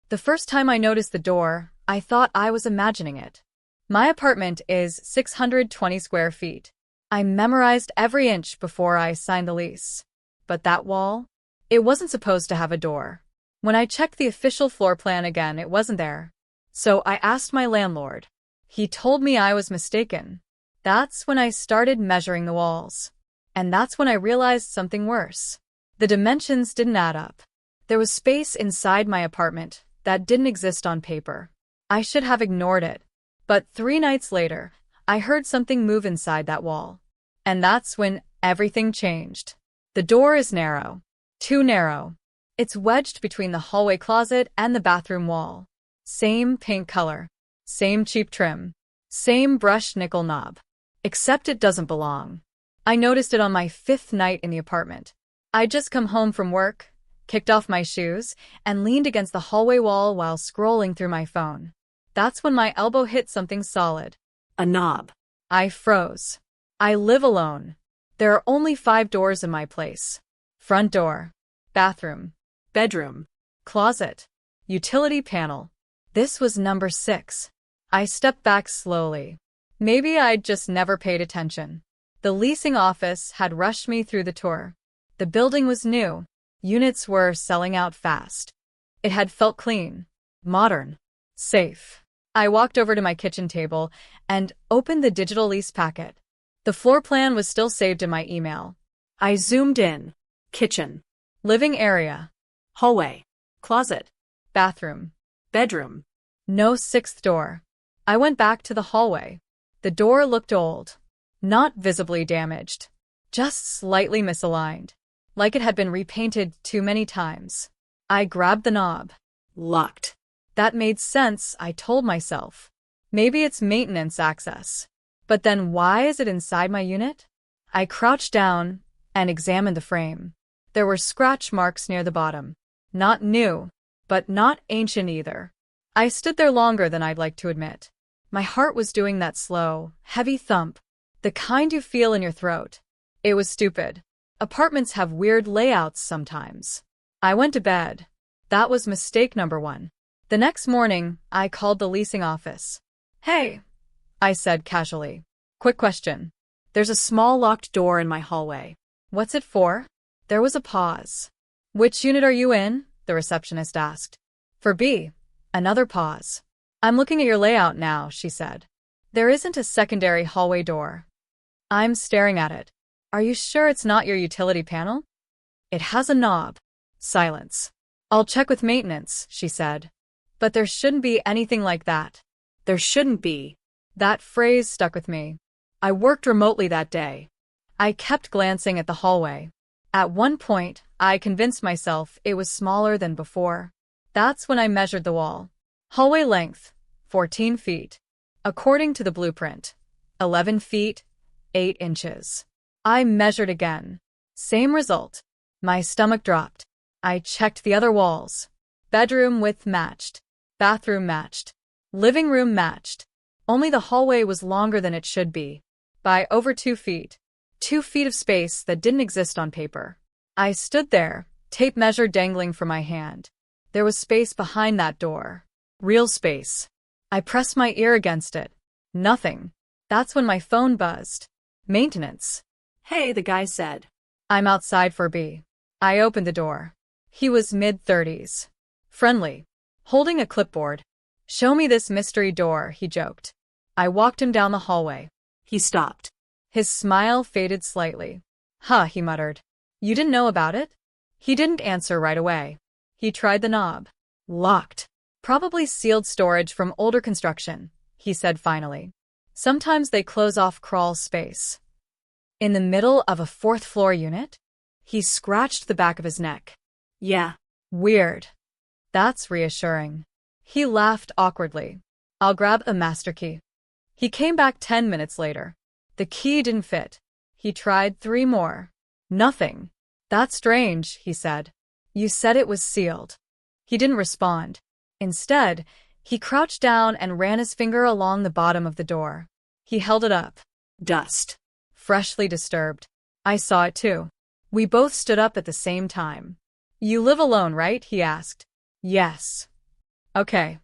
The first time I noticed the door, I thought I was imagining it. My apartment is 620 square feet. I memorized every inch before I signed the lease. But that wall? It wasn't supposed to have a door. When I checked the official floor plan again, it wasn't there. So I asked my landlord. He told me I was mistaken. That's when I started measuring the walls. And that's when I realized something worse. The dimensions didn't add up. There was space inside my apartment that didn't exist on paper. I should have ignored it. But 3 nights later, I heard something move inside that wall. And that's when everything changed. The door is narrow. Too narrow. It's wedged between the hallway closet and the bathroom wall. Same pink color. Same cheap trim. Same brushed nickel knob. Except it doesn't belong. I noticed it on my 5th night in the apartment. I'd just come home from work, kicked off my shoes, and leaned against the hallway wall while scrolling through my phone. That's when my elbow hit something solid. A knob. I froze. I live alone. There are only 5 doors in my place. Front door. Bathroom. Bedroom. Closet. Utility panel. This was number 6. I stepped back slowly. Maybe I'd just never paid attention. The leasing office had rushed me through the tour. The building was new. Units were selling out fast. It had felt clean, modern, safe. I walked over to my kitchen table and opened the digital lease packet. The floor plan was still saved in my email. I zoomed in. Kitchen. Living area. Hallway. Closet. Bathroom. Bedroom. No 6th door. I went back to the hallway. The door looked old. Not visibly damaged. Just slightly misaligned. Like it had been repainted too many times. I grabbed the knob. Locked. That made sense, I told myself. Maybe it's maintenance access. But then why is it inside my unit? I crouched down and examined the frame. There were scratch marks near the bottom. Not new, but not ancient either. I stood there longer than I'd like to admit. My heart was doing that slow, heavy thump. The kind you feel in your throat. It was stupid. Apartments have weird layouts sometimes. I went to bed. That was mistake number 1. The next morning, I called the leasing office. "Hey," I said casually. "Quick question. There's a small locked door in my hallway. What's it for?" There was a pause. "Which unit are you in?" the receptionist asked. "For B." Another pause. "I'm looking at your layout now," she said. "There isn't a secondary hallway door." I'm staring at it. "Are you sure it's not your utility panel?" "It has a knob." Silence. "I'll check with maintenance," she said. "But there shouldn't be anything like that." There shouldn't be. That phrase stuck with me. I worked remotely that day. I kept glancing at the hallway. At one point, I convinced myself it was smaller than before. That's when I measured the wall. Hallway length, 14 feet. According to the blueprint, 11 feet, 8 inches. I measured again. Same result. My stomach dropped. I checked the other walls. Bedroom width matched. Bathroom matched. Living room matched. Only the hallway was longer than it should be. By over 2 feet. 2 feet of space that didn't exist on paper. I stood there, tape measure dangling from my hand. There was space behind that door. Real space. I pressed my ear against it. Nothing. That's when my phone buzzed. Maintenance. "Hey," the guy said. "I'm outside for B." I opened the door. He was mid-30s. Friendly. Holding a clipboard. "Show me this mystery door," he joked. I walked him down the hallway. He stopped. His smile faded slightly. "Huh," he muttered. "You didn't know about it?" He didn't answer right away. He tried the knob. Locked. "Probably sealed storage from older construction," he said finally. "Sometimes they close off crawl space." In the middle of a 4th-floor unit? He scratched the back of his neck. "Yeah." "Weird." "That's reassuring." He laughed awkwardly. "I'll grab a master key." He came back 10 minutes later. The key didn't fit. He tried 3 more. Nothing. "That's strange," he said. "You said it was sealed." He didn't respond. Instead, he crouched down and ran his finger along the bottom of the door. He held it up. Dust. Freshly disturbed. I saw it too. We both stood up at the same time. "You live alone, right?" he asked. "Yes." Okay.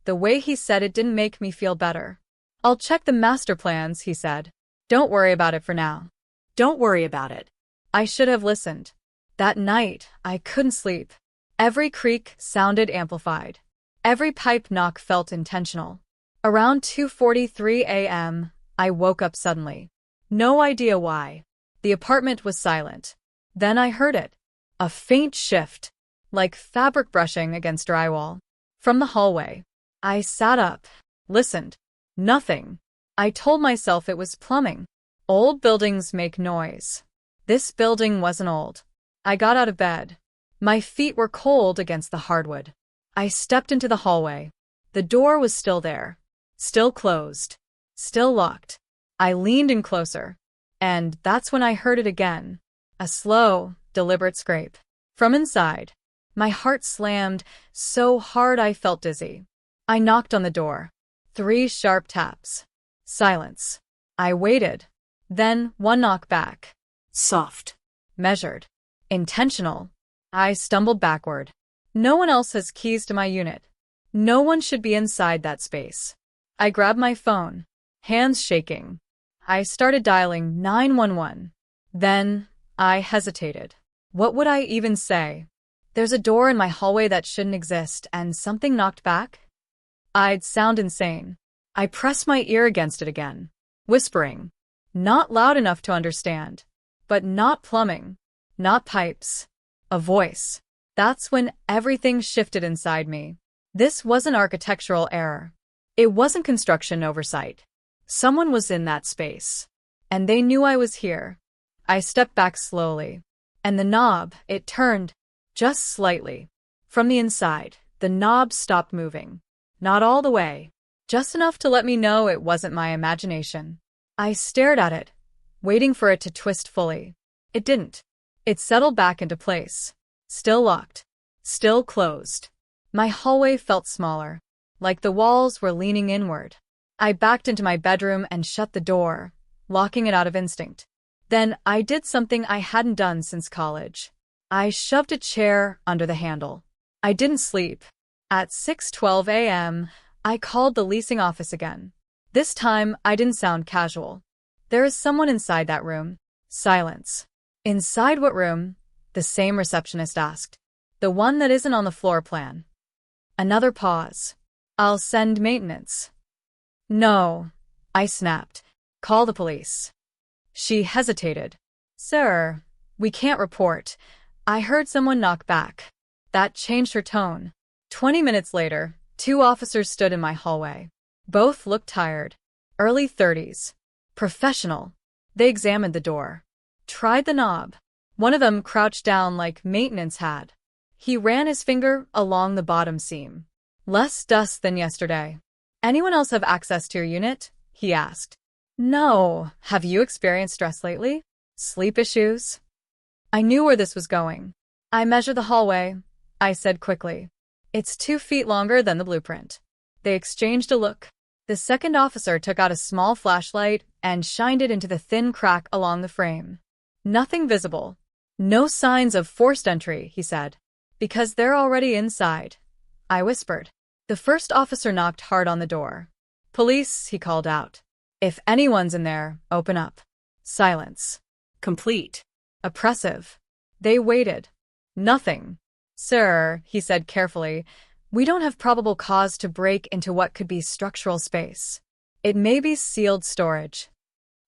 The way he said it didn't make me feel better. I'll check the master plans, he said. Don't worry about it for now. Don't worry about it. I should have listened. That night, I couldn't sleep. Every creak sounded amplified. Every pipe knock felt intentional. Around 2:43 a.m., I woke up suddenly. No idea why. The apartment was silent. Then I heard it. A faint shift, like fabric brushing against drywall. From the hallway. I sat up, listened. Nothing. I told myself it was plumbing. Old buildings make noise. This building wasn't old. I got out of bed. My feet were cold against the hardwood. I stepped into the hallway. The door was still there. Still closed. Still locked. I leaned in closer. And that's when I heard it again. A slow, deliberate scrape. From inside. My heart slammed so hard I felt dizzy. I knocked on the door. 3 sharp taps. Silence. I waited. Then one knock back. Soft. Measured. Intentional. I stumbled backward. No one else has keys to my unit. No one should be inside that space. I grabbed my phone. Hands shaking. I started dialing 911. Then I hesitated. What would I even say? There's a door in my hallway that shouldn't exist, and something knocked back? I'd sound insane. I pressed my ear against it again, whispering. Not loud enough to understand, but not plumbing, not pipes. A voice. That's when everything shifted inside me. This wasn't architectural error. It wasn't construction oversight. Someone was in that space, and they knew I was here. I stepped back slowly, and the knob, it turned. Just slightly. From the inside, the knob stopped moving. Not all the way. Just enough to let me know it wasn't my imagination. I stared at it, waiting for it to twist fully. It didn't. It settled back into place. Still locked. Still closed. My hallway felt smaller, like the walls were leaning inward. I backed into my bedroom and shut the door, locking it out of instinct. Then I did something I hadn't done since college. I shoved a chair under the handle. I didn't sleep. At 6:12 a.m., I called the leasing office again. This time, I didn't sound casual. There is someone inside that room. Silence. Inside what room? The same receptionist asked. The one that isn't on the floor plan. Another pause. I'll send maintenance. No, I snapped. Call the police. She hesitated. Sir, we can't report. I heard someone knock back. That changed her tone. 20 minutes later, 2 officers stood in my hallway. Both looked tired. Early 30s. Professional. They examined the door. Tried the knob. One of them crouched down like maintenance had. He ran his finger along the bottom seam. Less dust than yesterday. Anyone else have access to your unit? He asked. No. Have you experienced stress lately? Sleep issues? I knew where this was going. I measured the hallway, I said quickly. It's 2 feet longer than the blueprint. They exchanged a look. The second officer took out a small flashlight and shined it into the thin crack along the frame. Nothing visible. No signs of forced entry, he said. Because they're already inside. I whispered. The first officer knocked hard on the door. Police, he called out. If anyone's in there, open up. Silence. Complete. Oppressive. They waited. Nothing. Sir, he said carefully, we don't have probable cause to break into what could be structural space. It may be sealed storage.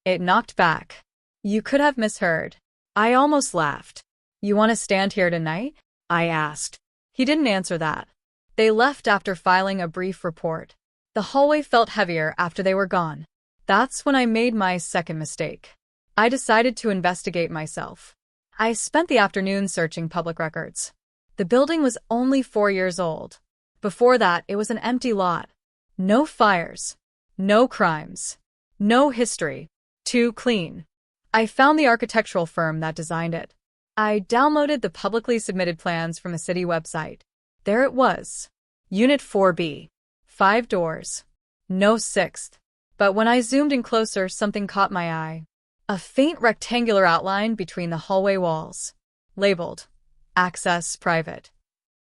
It knocked back. You could have misheard. I almost laughed. You want to stand here tonight? I asked. He didn't answer that. They left after filing a brief report. The hallway felt heavier after they were gone. That's when I made my second mistake. I decided to investigate myself. I spent the afternoon searching public records. The building was only 4 years old. Before that, it was an empty lot. No fires. No crimes. No history. Too clean. I found the architectural firm that designed it. I downloaded the publicly submitted plans from the city website. There it was. Unit 4B. 5 doors. No 6th. But when I zoomed in closer, something caught my eye. A faint rectangular outline between the hallway walls. Labeled. Access private.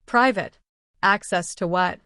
Private. Access to what?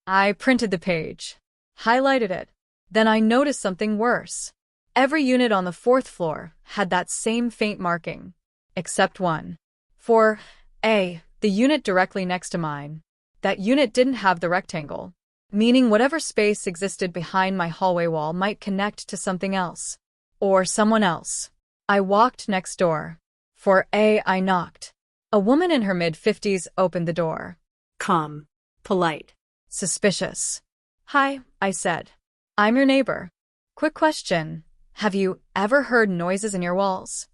I printed the page, highlighted it. Then I noticed something worse. Every unit on the fourth floor had that same faint marking, except one. For A, the unit directly next to mine. That unit didn't have the rectangle, meaning whatever space existed behind my hallway wall might connect to something else. Or someone else. I walked next door. For A, I knocked. A woman in her mid-50s opened the door. Calm. Polite. Suspicious. Hi, I said. I'm your neighbor. Quick question. Have you ever heard noises in your walls?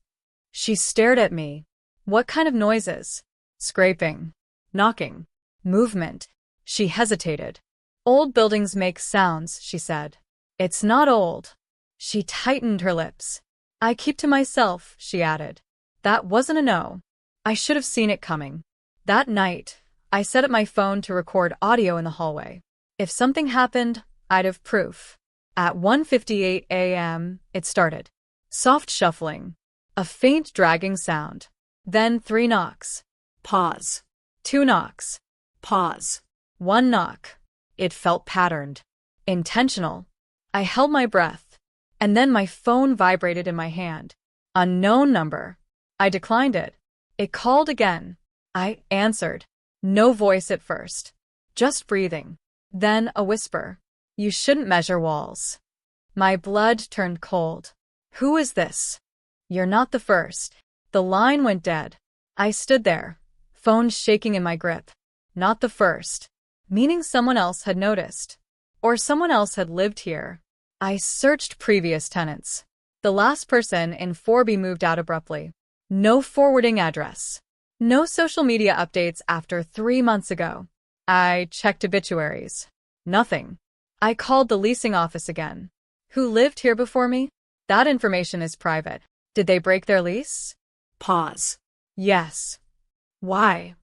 She stared at me. What kind of noises? Scraping. Knocking. Movement. She hesitated. Old buildings make sounds, she said. It's not old. She tightened her lips. I keep to myself, she added. That wasn't a no. I should have seen it coming. That night, I set up my phone to record audio in the hallway. If something happened, I'd have proof. At 1:58 a.m., it started. Soft shuffling. A faint dragging sound. Then 3 knocks. Pause. 2 knocks. Pause. 1 knock. It felt patterned. Intentional. I held my breath. And then my phone vibrated in my hand. Unknown number. I declined it. It called again. I answered. No voice at first. Just breathing. Then a whisper. You shouldn't measure walls. My blood turned cold. Who is this? You're not the first. The line went dead. I stood there, phone shaking in my grip. Not the first. Meaning someone else had noticed. Or someone else had lived here. I searched previous tenants. The last person in 4B moved out abruptly. No forwarding address. No social media updates after 3 months ago. I checked obituaries. Nothing. I called the leasing office again. Who lived here before me? That information is private. Did they break their lease? Pause. Yes. Why?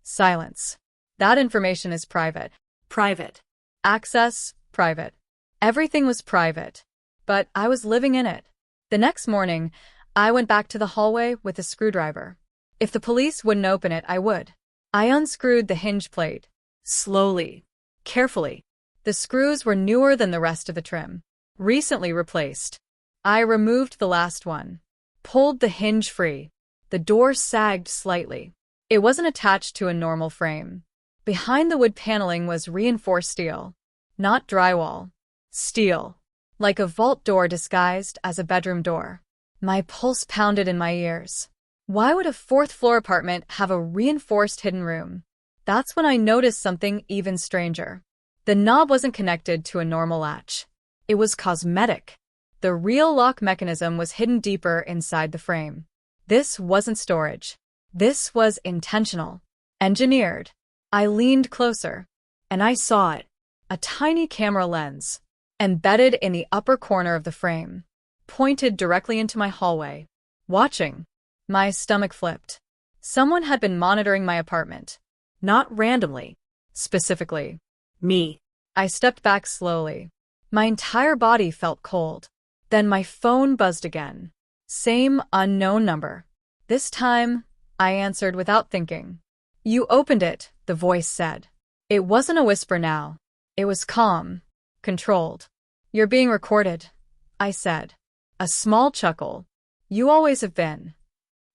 Silence. That information is private. Private. Access, private. Everything was private. But I was living in it. The next morning, I went back to the hallway with a screwdriver. If the police wouldn't open it, I would. I unscrewed the hinge plate. Slowly. Carefully. The screws were newer than the rest of the trim. Recently replaced. I removed the last one. Pulled the hinge free. The door sagged slightly. It wasn't attached to a normal frame. Behind the wood paneling was reinforced steel. Not drywall. Steel. Like a vault door disguised as a bedroom door. My pulse pounded in my ears. Why would a fourth-floor apartment have a reinforced hidden room? That's when I noticed something even stranger. The knob wasn't connected to a normal latch. It was cosmetic. The real lock mechanism was hidden deeper inside the frame. This wasn't storage. This was intentional. Engineered. I leaned closer. And I saw it. A tiny camera lens. Embedded in the upper corner of the frame. Pointed directly into my hallway. Watching. My stomach flipped. Someone had been monitoring my apartment. Not randomly. Specifically. Me. I stepped back slowly. My entire body felt cold. Then my phone buzzed again. Same unknown number. This time, I answered without thinking. You opened it, the voice said. It wasn't a whisper now. It was calm. Controlled. You're being recorded, I said. A small chuckle. You always have been.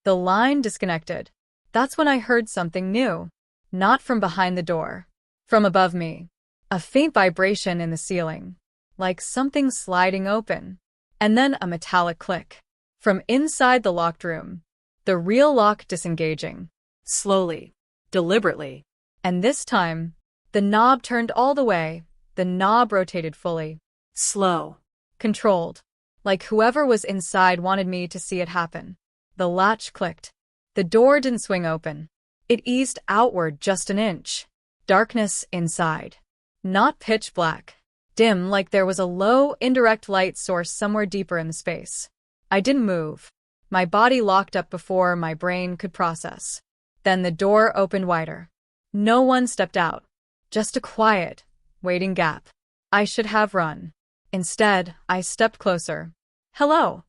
The line disconnected. That's when I heard something new. Not from behind the door. From above me. A faint vibration in the ceiling. Like something sliding open. And then a metallic click. From inside the locked room. The real lock disengaging. Slowly. Deliberately. And this time, the knob turned all the way. The knob rotated fully. Slow. Controlled. Like whoever was inside wanted me to see it happen. The latch clicked. The door didn't swing open. It eased outward just an inch. Darkness inside. Not pitch black. Dim, like there was a low, indirect light source somewhere deeper in the space. I didn't move. My body locked up before my brain could process. Then the door opened wider. No one stepped out. Just a quiet, waiting gap. I should have run. Instead, I stepped closer. Hello.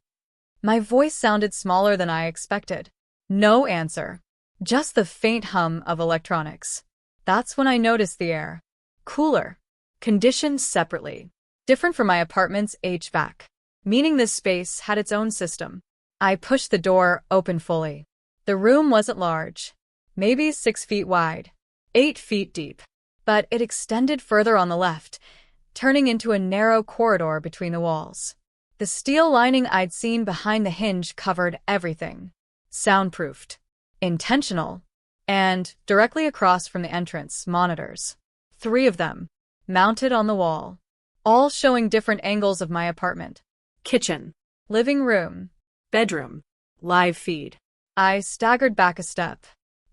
My voice sounded smaller than I expected. No answer. Just the faint hum of electronics. That's when I noticed the air. Cooler. conditioned separately, different from my apartment's HVAC, meaning this space had its own system. I pushed the door open fully. The room wasn't large, maybe 6 feet wide, 8 feet deep, but it extended further on the left, turning into a narrow corridor between the walls. The steel lining I'd seen behind the hinge covered everything. Soundproofed, intentional, and directly across from the entrance, monitors. 3 of them, mounted on the wall, all showing different angles of my apartment. Kitchen. Living room. Bedroom. Live feed. I staggered back a step.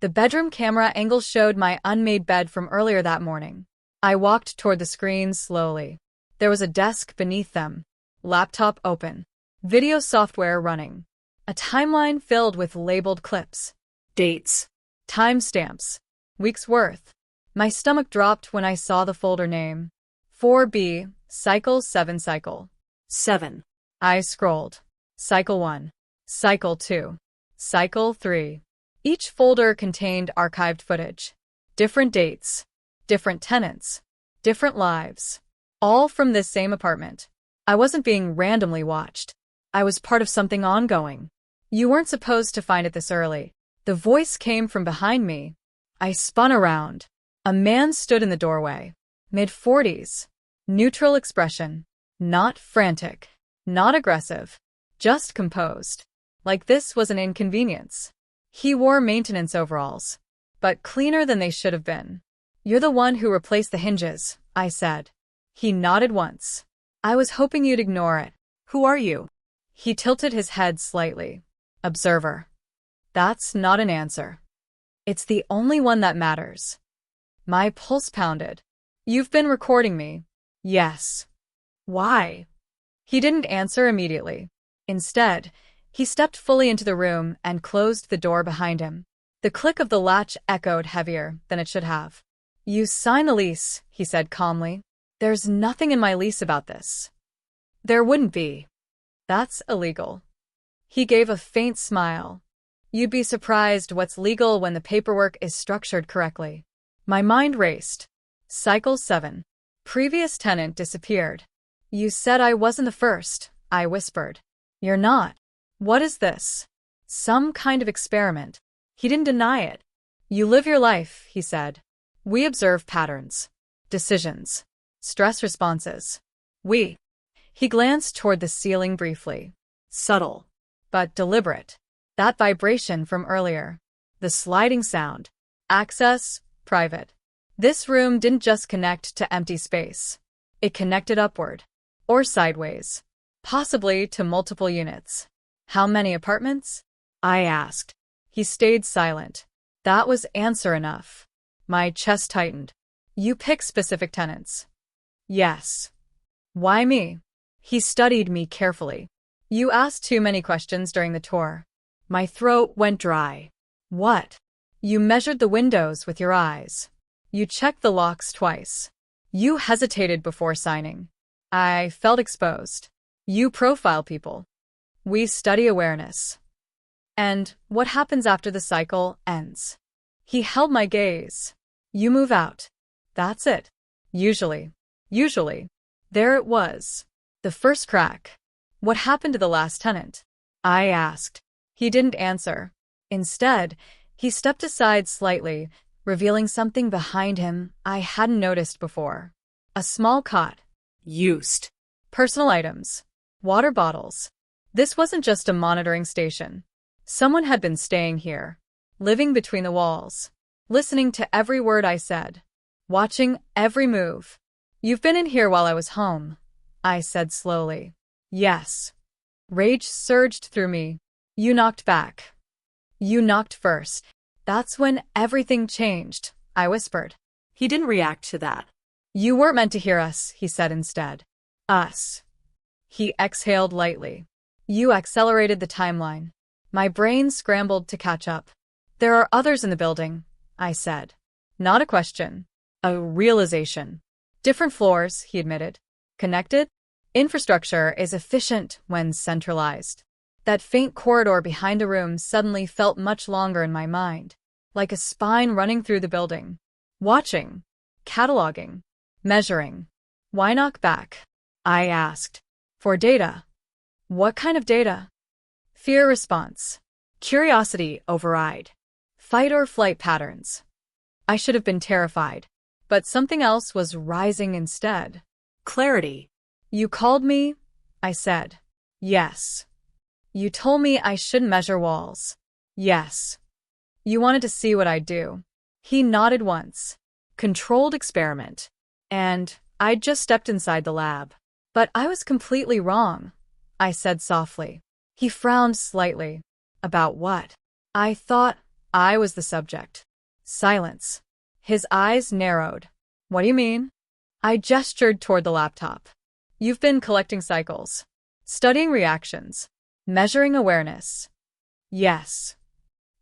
The bedroom camera angle showed my unmade bed from earlier that morning. I walked toward the screens slowly. There was a desk beneath them, laptop open, video software running, a timeline filled with labeled clips. Dates. Timestamps. Weeks worth. My stomach dropped when I saw the folder name. 4B, Cycle 7 Cycle 7. I scrolled. Cycle 1. Cycle 2. Cycle 3. Each folder contained archived footage. Different dates. Different tenants. Different lives. All from this same apartment. I wasn't being randomly watched. I was part of something ongoing. You weren't supposed to find it this early. The voice came from behind me. I spun around. A man stood in the doorway. Mid-40s. Neutral expression. Not frantic. Not aggressive. Just composed. Like this was an inconvenience. He wore maintenance overalls, but cleaner than they should have been. "You're the one who replaced the hinges," I said. He nodded once. "I was hoping you'd ignore it." Who are you? He tilted his head slightly. "Observer." That's not an answer. It's the only one that matters. My pulse pounded. "You've been recording me." "Yes." "Why?" He didn't answer immediately. Instead, he stepped fully into the room and closed the door behind him. The click of the latch echoed heavier than it should have. "You sign the lease," he said calmly. "There's nothing in my lease about this." "There wouldn't be." "That's illegal." He gave a faint smile. "You'd be surprised what's legal when the paperwork is structured correctly." My mind raced. Cycle 7. Previous tenant disappeared. "You said I wasn't the first," I whispered. "You're not." "What is this? Some kind of experiment?" He didn't deny it. "You live your life," he said. "We observe patterns, decisions, stress responses. We." He glanced toward the ceiling briefly. Subtle, but deliberate. That vibration from earlier. The sliding sound. Access, private. This room didn't just connect to empty space. It connected upward. Or sideways. Possibly to multiple units. "How many apartments?" I asked. He stayed silent. That was answer enough. My chest tightened. "You pick specific tenants." "Yes." "Why me?" He studied me carefully. "You asked too many questions during the tour." My throat went dry. "What?" "You measured the windows with your eyes. You checked the locks twice. You hesitated before signing." I felt exposed. "You profile people." "We study awareness." "And what happens after the cycle ends?" He held my gaze. "You move out. That's it. Usually." Usually. There it was. The first crack. "What happened to the last tenant?" I asked. He didn't answer. Instead, he stepped aside slightly, revealing something behind him I hadn't noticed before. A small cot. Used. Personal items. Water bottles. This wasn't just a monitoring station. Someone had been staying here, living between the walls, listening to every word I said, watching every move. "You've been in here while I was home," I said slowly. "Yes." Rage surged through me. "You knocked back." "You knocked first." "That's when everything changed," I whispered. He didn't react to that. "You weren't meant to hear us," he said instead. "Us." He exhaled lightly. "You accelerated the timeline." My brain scrambled to catch up. "There are others in the building," I said. Not a question. A realization. "Different floors," he admitted. "Connected?" Infrastructure is efficient when centralized. That faint corridor behind the room suddenly felt much longer in my mind, like a spine running through the building. Watching. Cataloging. Measuring. Why knock back? I asked. For data. What kind of data? Fear response. Curiosity override. Fight or flight patterns. I should have been terrified, but something else was rising instead. Clarity. You called me? I said. Yes. You told me I shouldn't measure walls. Yes. You wanted to see what I'd do. He nodded once. Controlled experiment. And I'd just stepped inside the lab. But I was completely wrong, I said softly. He frowned slightly. About what? I thought I was the subject. Silence. His eyes narrowed. What do you mean? I gestured toward the laptop. You've been collecting cycles, studying reactions, measuring awareness. Yes.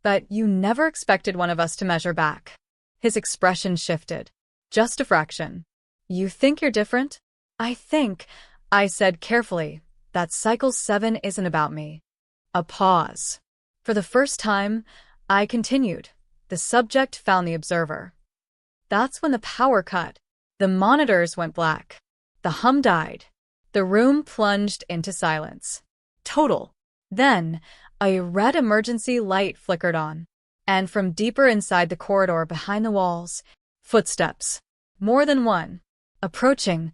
But you never expected one of us to measure back. His expression shifted. Just a fraction. You think you're different? I think, I said carefully, that cycle 7 isn't about me. A pause. For the first time, I continued. The subject found the observer. That's when the power cut. The monitors went black. The hum died. The room plunged into silence. Total. Then, a red emergency light flickered on. And from deeper inside the corridor behind the walls, footsteps. More than one. Approaching,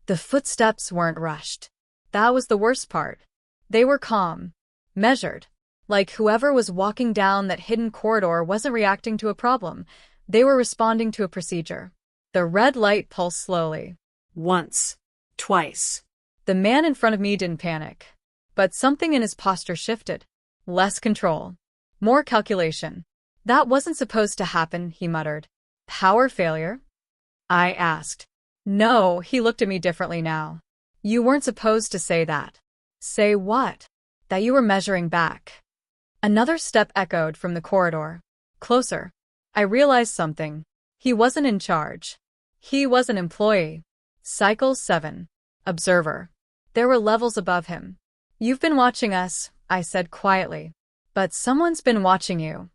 the footsteps weren't rushed. That was the worst part. They were calm. Measured. Like whoever was walking down that hidden corridor wasn't reacting to a problem. They were responding to a procedure. The red light pulsed slowly. Once. Twice. The man in front of me didn't panic. But something in his posture shifted. Less control. More calculation. That wasn't supposed to happen, he muttered. Power failure? I asked. No, he looked at me differently now. You weren't supposed to say that. Say what? That you were measuring back. Another step echoed from the corridor. Closer. I realized something. He wasn't in charge. He was an employee. Cycle 7. Observer. There were levels above him. You've been watching us, I said quietly. But someone's been watching you.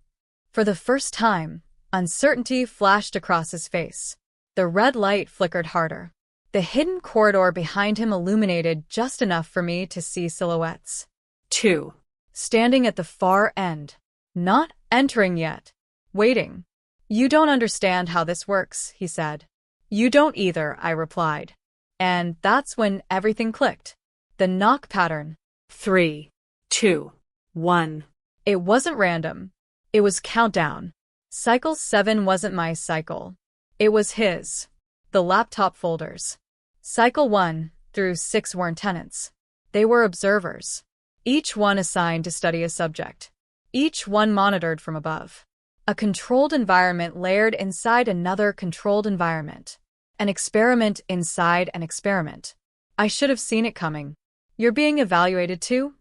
For the first time, uncertainty flashed across his face. The red light flickered harder. The hidden corridor behind him illuminated just enough for me to see silhouettes. 2. Standing at the far end. Not entering yet. Waiting. You don't understand how this works, he said. You don't either, I replied. And that's when everything clicked. The knock pattern. 3, 2, 1. It wasn't random. It was countdown. Cycle 7 wasn't my cycle. It was his. The laptop folders. Cycle 1 through 6 weren't tenants. They were observers. Each one assigned to study a subject. Each one monitored from above. A controlled environment layered inside another controlled environment. An experiment inside an experiment. I should have seen it coming. You're being evaluated too?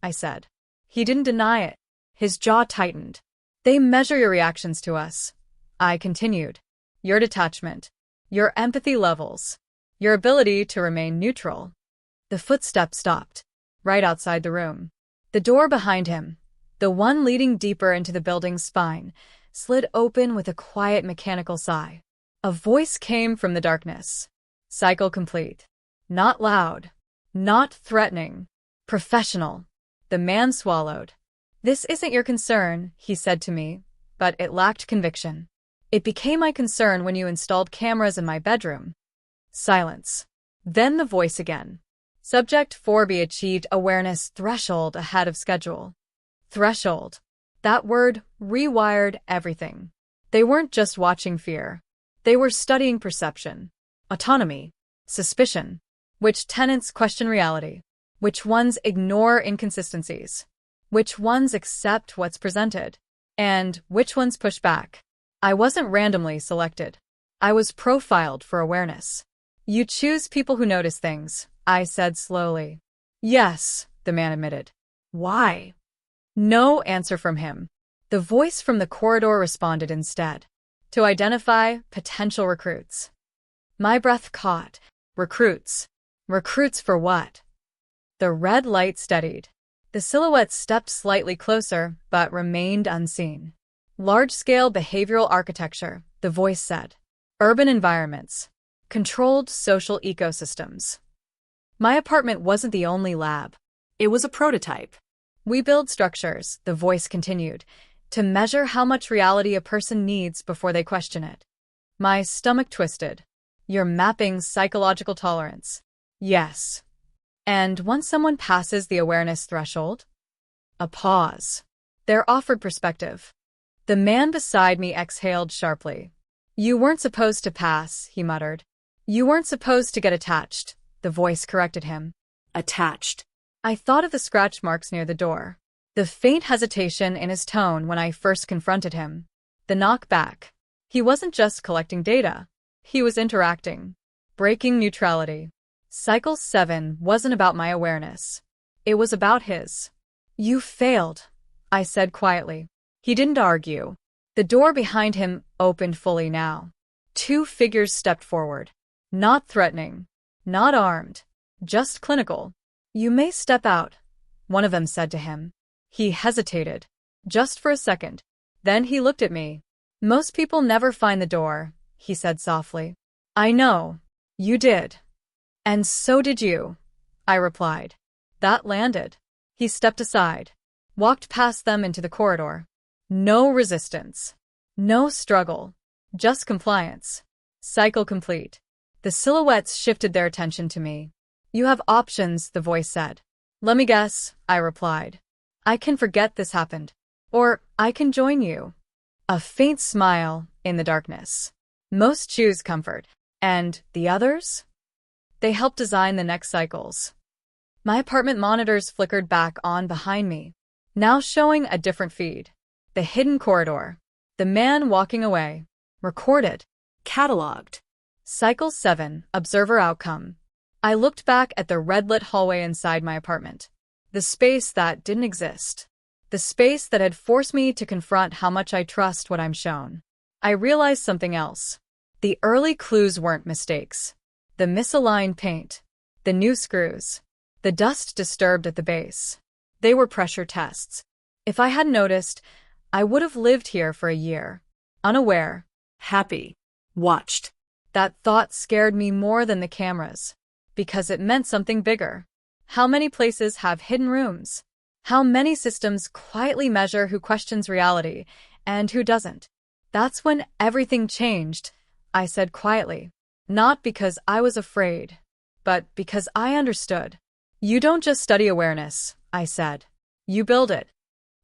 I said. He didn't deny it. His jaw tightened. They measure your reactions to us. I continued. Your detachment. Your empathy levels. Your ability to remain neutral. The footsteps stopped. Right outside the room. The door behind him, the one leading deeper into the building's spine, slid open with a quiet mechanical sigh. A voice came from the darkness. Cycle complete. Not loud. Not threatening. Professional. The man swallowed. This isn't your concern, he said to me, but it lacked conviction. It became my concern when you installed cameras in my bedroom. Silence. Then the voice again. Subject 4B achieved awareness threshold ahead of schedule. Threshold. That word rewired everything. They weren't just watching fear. They were studying perception, autonomy, suspicion. Which tenants question reality? Which ones ignore inconsistencies? Which ones accept what's presented? And which ones push back? I wasn't randomly selected. I was profiled for awareness. You choose people who notice things, I said slowly. Yes, the man admitted. Why? No answer from him. The voice from the corridor responded instead. To identify potential recruits. My breath caught. Recruits. Recruits for what? The red light steadied. The silhouette stepped slightly closer, but remained unseen. Large-scale behavioral architecture, the voice said. Urban environments. Controlled social ecosystems. My apartment wasn't the only lab. It was a prototype. We build structures, the voice continued, to measure how much reality a person needs before they question it. My stomach twisted. You're mapping psychological tolerance. Yes. And once someone passes the awareness threshold? A pause. They're offered perspective. The man beside me exhaled sharply. You weren't supposed to pass, he muttered. You weren't supposed to get attached, the voice corrected him. Attached. I thought of the scratch marks near the door, the faint hesitation in his tone when I first confronted him, the knockback. He wasn't just collecting data. He was interacting, breaking neutrality. Cycle 7 wasn't about my awareness. It was about his. You failed, I said quietly. He didn't argue. The door behind him opened fully now. Two figures stepped forward. Not threatening, not armed, just clinical. You may step out, one of them said to him. He hesitated, just for a second. Then he looked at me. Most people never find the door, he said softly. I know. You did. And so did you, I replied. That landed. He stepped aside, walked past them into the corridor. No resistance. No struggle. Just compliance. Cycle complete. The silhouettes shifted their attention to me. You have options, the voice said. Let me guess, I replied. I can forget this happened. Or I can join you. A faint smile in the darkness. Most choose comfort. And the others? They help design the next cycles. My apartment monitors flickered back on behind me, now showing a different feed. The hidden corridor. The man walking away. Recorded. Cataloged. Cycle 7, Observer Outcome. I looked back at the red-lit hallway inside my apartment. The space that didn't exist. The space that had forced me to confront how much I trust what I'm shown. I realized something else. The early clues weren't mistakes. The misaligned paint. The new screws. The dust disturbed at the base. They were pressure tests. If I hadn't noticed, I would have lived here for a year. Unaware. Happy. Watched. That thought scared me more than the cameras. Because it meant something bigger. How many places have hidden rooms? How many systems quietly measure who questions reality and who doesn't? That's when everything changed, I said quietly. Not because I was afraid, but because I understood. You don't just study awareness, I said. You build it.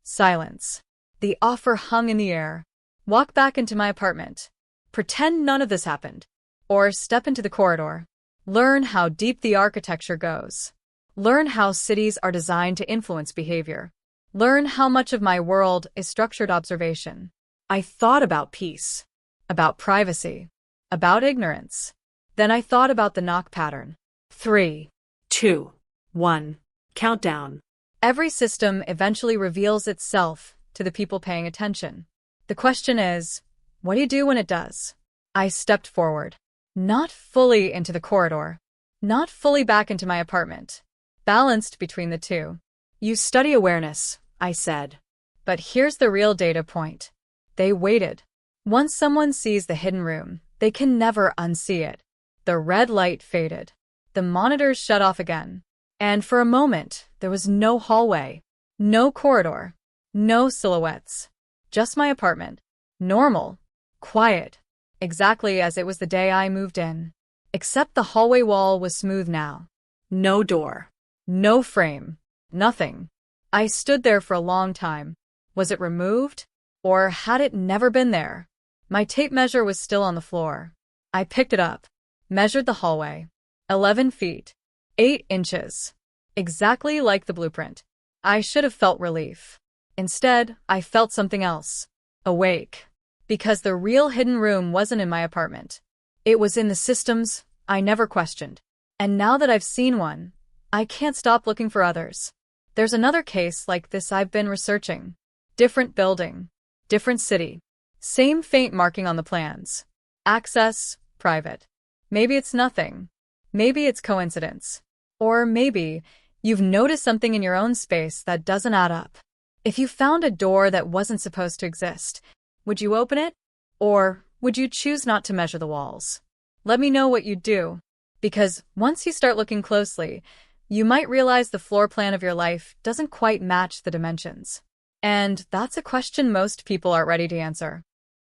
Silence. The offer hung in the air. Walk back into my apartment. Pretend none of this happened. Or step into the corridor. Learn how deep the architecture goes. Learn how cities are designed to influence behavior. Learn how much of my world is structured observation. I thought about peace, about privacy, about ignorance. Then I thought about the knock pattern. 3, 2, 1. Countdown. Every system eventually reveals itself to the people paying attention. The question is, what do you do when it does? I stepped forward. Not fully into the corridor. Not fully back into my apartment. Balanced between the two. You study awareness, I said. But here's the real data point. They waited. Once someone sees the hidden room, they can never unsee it. The red light faded. The monitors shut off again. And for a moment, there was no hallway, no corridor, no silhouettes. Just my apartment. Normal. Quiet. Exactly as it was the day I moved in. Except the hallway wall was smooth now. No door. No frame. Nothing. I stood there for a long time. Was it removed? Or had it never been there? My tape measure was still on the floor. I picked it up. Measured the hallway. 11 feet. 8 inches. Exactly like the blueprint. I should have felt relief. Instead, I felt something else. Awake. Because the real hidden room wasn't in my apartment. It was in the systems I never questioned. And now that I've seen one, I can't stop looking for others. There's another case like this I've been researching. Different building. Different city. Same faint marking on the plans. Access, private. Maybe it's nothing. Maybe it's coincidence. Or maybe you've noticed something in your own space that doesn't add up. If you found a door that wasn't supposed to exist, would you open it? Or would you choose not to measure the walls? Let me know what you do. Because once you start looking closely, you might realize the floor plan of your life doesn't quite match the dimensions. And that's a question most people aren't ready to answer.